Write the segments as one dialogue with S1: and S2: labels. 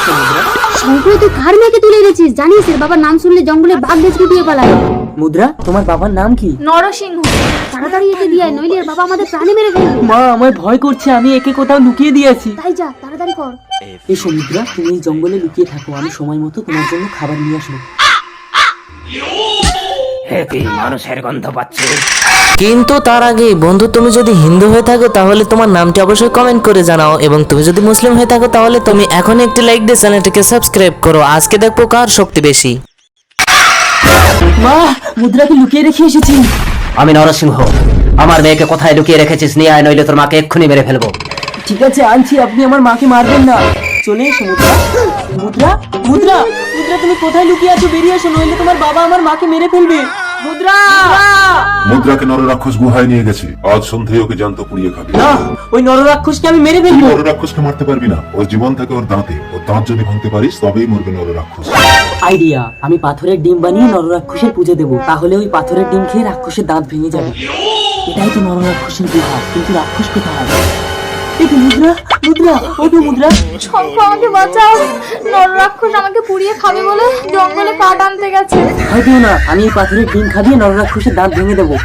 S1: করছো মুদ্রা?
S2: শঙ্কর, তুই কার মেয়েকে তুলে এনেছিস? জানিস এর বাবার নাম শুনলে জঙ্গলে বাঘ বেশ গুটিয়ে পালায়।
S1: মুদ্রা, তোমার বাবার নাম কি?
S3: নরসিংহ।
S2: তাড়াতাড়ি একে দিয়ে আয়, নইলে এর বাবা আমাদের প্রাণে মেরে ফেলবে।
S1: মা, আমার ভয় করছে, আমি একে কোথাও লুকিয়ে দিয়েছি।
S2: তাই যা, তাড়াতাড়ি কর।
S1: এসো মুদ্রা, তুমি এই জঙ্গলে লুকিয়ে থাকো, আমি সময় মতো তোমার জন্য খাবার নিয়ে আসবো।
S4: মানুষের গন্ধ পাচ্ছে।
S5: কিন্তু তার আগে বন্ধু, তুমি যদি হিন্দু হয়ে থাকো তাহলে তোমার নামটি অবশ্যই কমেন্ট করে জানাও, এবং তুমি যদি মুসলিম হয়ে থাকো তাহলে তুমি এখন একটি লাইক দিয়ে চ্যানেলটিকে সাবস্ক্রাইব করো। আজকে দেখবো কার শক্তি বেশি।
S1: মা, মুদ্রাকে লুকিয়ে রেখে এসেছি।
S4: আমি নরসিংহ, আমার মেয়েকে কোথায় লুকিয়ে রেখেছিস? নিয়ে আয়, নইলে তোর মাকে এক্ষুনি মেরে ফেলবো।
S1: ঠিক আছে, আনছি, আপনি আমার মাকে মারবেন না। চলে এসো মুদ্রা। মুদ্রা, মুদ্রা, মুদ্রা, তুমি কোথায় লুকিয়ে আছো? বেরিয়ে এসো, নইলে তোমার বাবা আমার মাকে মেরে ফেলবে। মুদ্রা!
S6: মুদ্রাকে নররাক্ষস গুহায় নিয়ে গেছে, আজ সন্ধ্যায় ওকে জ্যান্ত পুড়িয়ে খাবে।
S1: না, ওই নররাক্ষসকে আমি মেরে ফেলবো।
S6: নররাক্ষসকে মারতে পারবি না, ওর জীবন থাকে ওর দাঁতে। ওর দাঁত যদি ভাঙতে পারিস তবেই মরবে নররাক্ষস।
S1: আইডিয়া, আমি পাথরের ডিম বানিয়ে নররাক্ষসের পুজো দেবো, তাহলে ওই পাথরের ডিম খেয়ে রাক্ষসের দাঁত ভেঙে যাবে। এটাই তো নররাক্ষসের গুহা, কিন্তু রাক্ষস কোথায়? এই তো মুদ্রা, মুদ্রা, ওঠো মুদ্রা।
S3: শঙ্কর, আমাকে বাঁচাও। নররাক্ষস আমাকে পুড়িয়ে খাবে বলে জঙ্গলে কাঠ আনতে গেছে।
S1: ভয় পেও না, আমি এই পাথরের ডিম খাবিয়ে নররাক্ষসের দাঁত ভেঙে দেবো।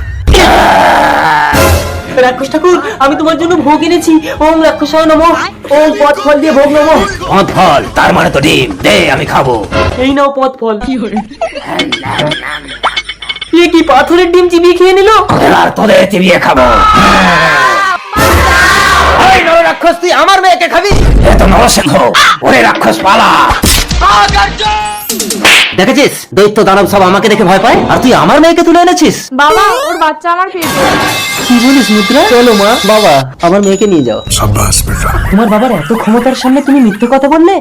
S1: রাক্ষস ঠাকুর, আমি তোমার জন্য ভোগ এনেছি। ওম রাক্ষসায় নমঃ, ওম পথ ফল দিয়ে ভোগ নমঃ।
S4: পথ ফল, তার মানে তো ডিম। দে, আমি খাবো।
S1: এই নাও পথ ফল। এ কি, পাথরের ডিম চিবিয়ে খেয়ে নিল?
S4: এবার তোদের চিবিয়ে খাবো। এই নররাক্ষস, তুই আমার মেয়েকে খাবি? এ তো নরসিংহ, ওরে রাক্ষস পালা। দেখেছিস, দৈত্য দানব সব আমাকে দেখে ভয় পায়, আর তুই আমার মেয়েকে তুলে এনেছিস।
S3: বাবা, ওর বাচ্চা আমার পেটে।
S1: কি বলিস মুদ্রা? চলো মা, বাবা, আমার মেয়েকে নিয়ে যাও। তোমার বাবার এত ক্ষমতার সামনে তুমি মিথ্যে কথা বললে?